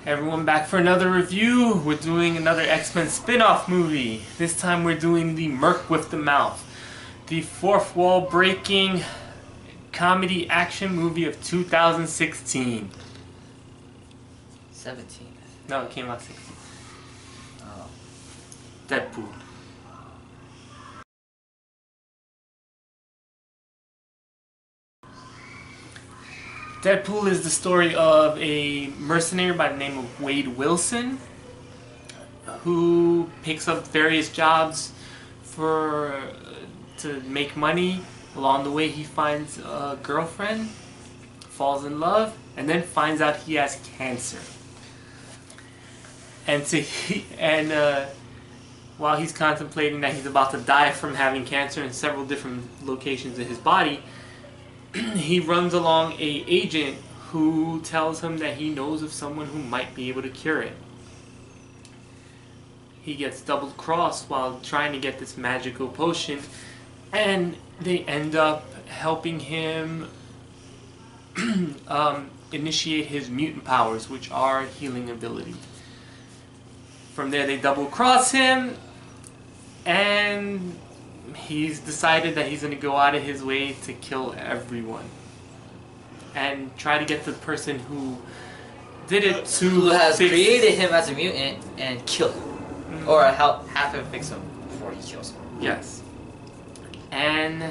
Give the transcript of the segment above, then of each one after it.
Everyone back for another review. We're doing another X-Men spin-off movie. This time we're doing the Merc with the Mouth. The fourth wall breaking comedy action movie of 2016. 17. No, it came out 16. Oh. Deadpool. Deadpool is the story of a mercenary by the name of Wade Wilson who picks up various jobs to make money. Along the way he finds a girlfriend, falls in love, and then finds out he has cancer. And while he's contemplating that he's about to die from having cancer in several different locations in his body, he runs along an agent who tells him that he knows of someone who might be able to cure it. He gets double-crossed while trying to get this magical potion, and they end up helping him initiate his mutant powers, which are healing abilities. From there they double-cross him, and he's decided that he's going to go out of his way to kill everyone and try to get the person who did it to who has created him as a mutant and kill him. Mm-hmm. Or have him fix him before he kills him. Yes. And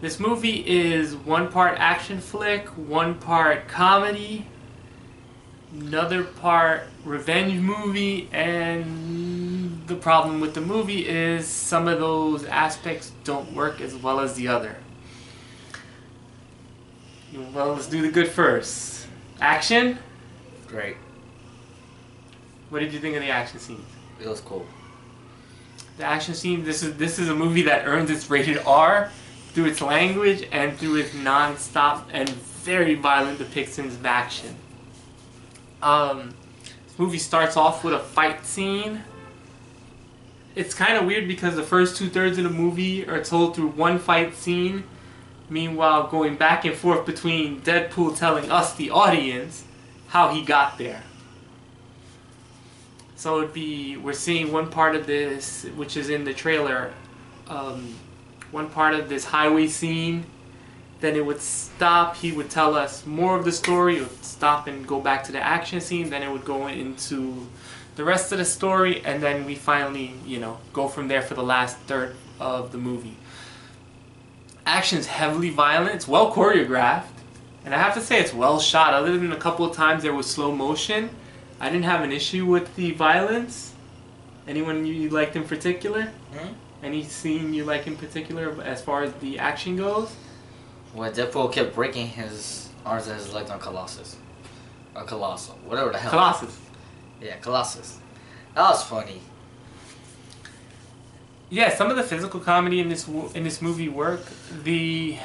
this movie is one part action flick, one part comedy, another part revenge movie, and the problem with the movie is some of those aspects don't work as well as the other. Well, let's do the good first. Action? Great. What did you think of the action scenes? It was cool. The action scene, this is a movie that earns its rated R through its language and through its non-stop and very violent depictions of action. This movie starts off with a fight scene. It's kind of weird because the first 2/3 of the movie are told through one fight scene, meanwhile going back and forth between Deadpool telling us, the audience, how he got there. So we're seeing one part of this, which is in the trailer, one part of this highway scene. Then it would stop, he would tell us more of the story, it would stop and go back to the action scene, then it would go into the rest of the story, and then we finally, go from there for the last third of the movie. Action's heavily violent, it's well choreographed, and I have to say it's well shot. Other than a couple of times there was slow motion, I didn't have an issue with the violence. Anyone you liked in particular? Any scene you like in particular as far as the action goes? When Deadpool kept breaking his arms and his legs on Colossus. Or Colossal. Whatever the hell. Colossus. Yeah, Colossus. That was funny. Yeah, some of the physical comedy in this movie work. The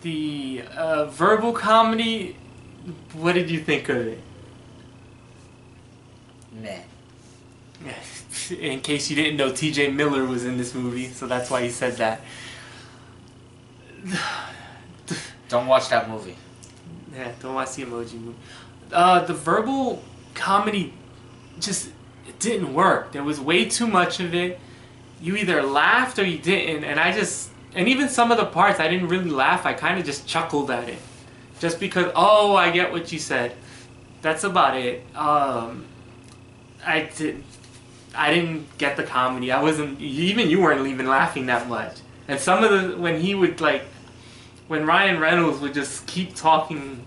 verbal comedy, what did you think of it? Meh. In case you didn't know, TJ Miller was in this movie, so that's why he said that. Don't watch that movie. Yeah, don't watch the Emoji movie. The verbal comedy just it didn't work. There was way too much of it. You either laughed or you didn't, and even some of the parts I didn't really laugh. I kind of just chuckled at it, just because. Oh, I get what you said. That's about it. I didn't get the comedy. I wasn't. Even you weren't even laughing that much. And some of the when Ryan Reynolds would just keep talking,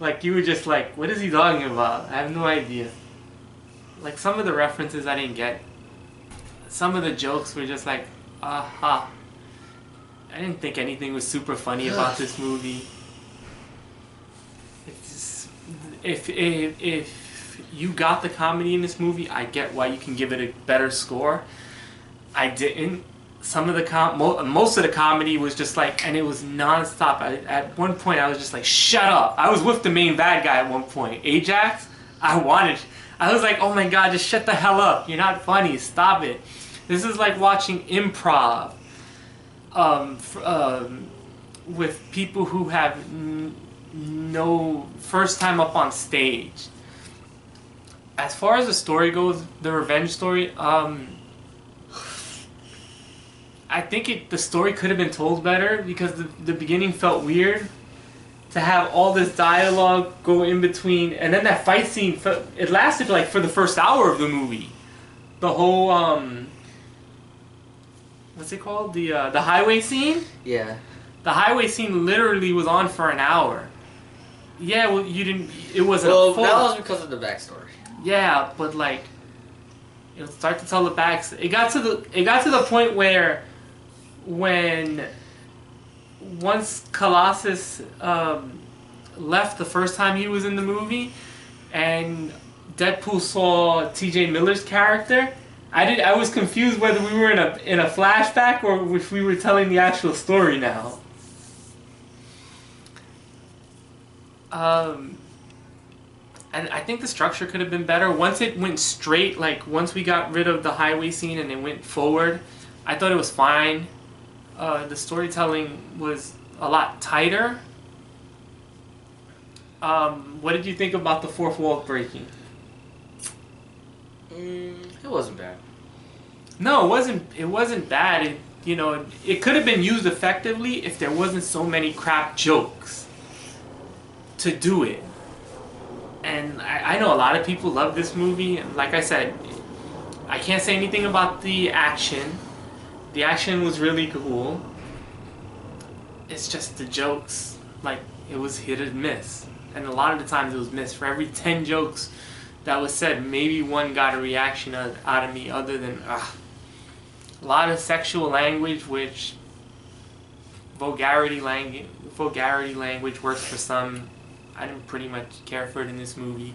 like you were just like, what is he talking about? I have no idea. Like some of the references I didn't get. Some of the jokes were just like, aha. I didn't think anything was super funny about this movie. It's just, if you got the comedy in this movie, I get why you can give it a better score. I didn't. Some of the most of the comedy was just like, and it was non-stop. At one point I was just like, shut up. I was with the main bad guy at one point, Ajax. I was like, oh my god, just shut the hell up. You're not funny, stop it. This is like watching improv with people who have no first time up on stage. As far as the story goes, the revenge story, I think the story could have been told better because the beginning felt weird. To have all this dialogue go in between, and then that fight scene, it lasted like for the first hour of the movie. The whole what's it called? The highway scene. Yeah. The highway scene literally was on for an hour. Yeah, well, you didn't. It wasn't. Well, that was because of the backstory. Yeah, but like, it would start to tell the backs. It got to the point where, once Colossus left the first time he was in the movie, and Deadpool saw T.J. Miller's character, I was confused whether we were in a flashback or if we were telling the actual story now. And I think the structure could have been better. Once it went straight, like once we got rid of the highway scene and it went forward, I thought it was fine. The storytelling was a lot tighter. What did you think about the fourth wall breaking? It wasn't bad. No, it wasn't bad. It could have been used effectively if there wasn't so many crap jokes to do it. And I know a lot of people love this movie. And like I said, I can't say anything about the action. The action was really cool. It's just the jokes, like, it was hit or miss. And a lot of the times it was missed. For every 10 jokes that was said, maybe one got a reaction out of me other than, a lot of sexual language, which vulgarity language works for some. I didn't pretty much care for it in this movie.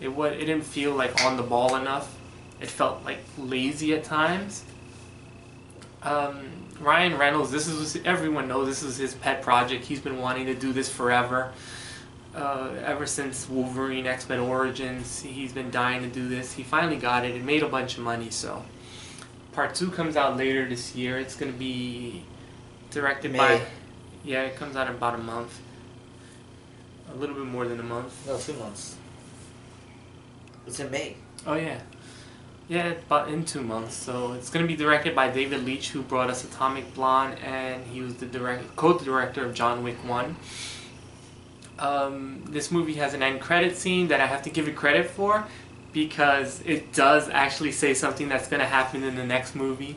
It didn't feel like on the ball enough. It felt like lazy at times. Ryan Reynolds, everyone knows this is his pet project. He's been wanting to do this forever. Ever since Wolverine X-Men Origins, he's been dying to do this. He finally got it. It made a bunch of money, so. Part 2 comes out later this year. It's going to be directed by... Yeah, it comes out in about a month. A little bit more than a month. No, 2 months. It's in May. Oh, yeah. Yeah, about in 2 months. So it's going to be directed by David Leitch, who brought us Atomic Blonde, and he was the co-director of John Wick 1. This movie has an end credit scene that I have to give it credit for because it does actually say something that's going to happen in the next movie.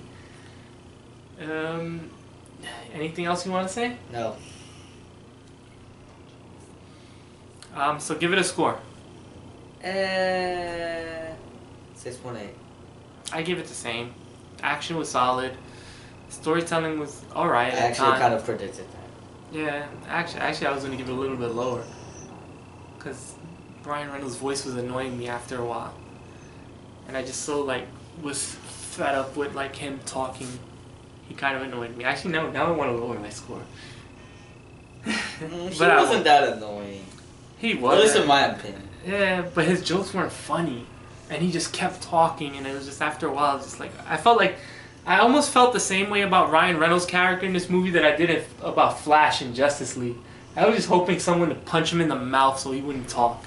Anything else you want to say? No. So give it a score. 6.8. I give it the same. Action was solid. Storytelling was alright. I actually kind of predicted that. Yeah, actually I was going to give it a little bit lower. Because Ryan Reynolds' voice was annoying me after a while. And I just was fed up with him talking. He kind of annoyed me. Actually, now I want to lower my score. He wasn't that annoying. He was. At least in my opinion. Yeah, but his jokes weren't funny. And he just kept talking, and it was just after a while, just I almost felt the same way about Ryan Reynolds' character in this movie that I did about Flash in Justice League. I was just hoping someone to punch him in the mouth so he wouldn't talk.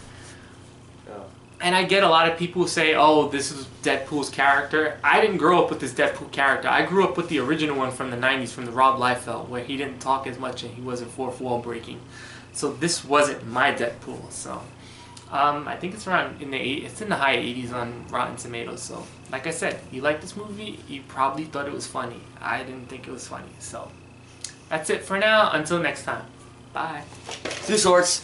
Oh. And I get a lot of people who say, oh, this is Deadpool's character. I didn't grow up with this Deadpool character. I grew up with the original one from the 90s, from the Rob Liefeld, where he didn't talk as much and he wasn't fourth wall breaking. So this wasn't my Deadpool, so... I think it's it's in the high 80s on Rotten Tomatoes, so like I said, you like this movie, you probably thought it was funny. I didn't think it was funny, so that's it for now. Until next time. Bye. 2 swords.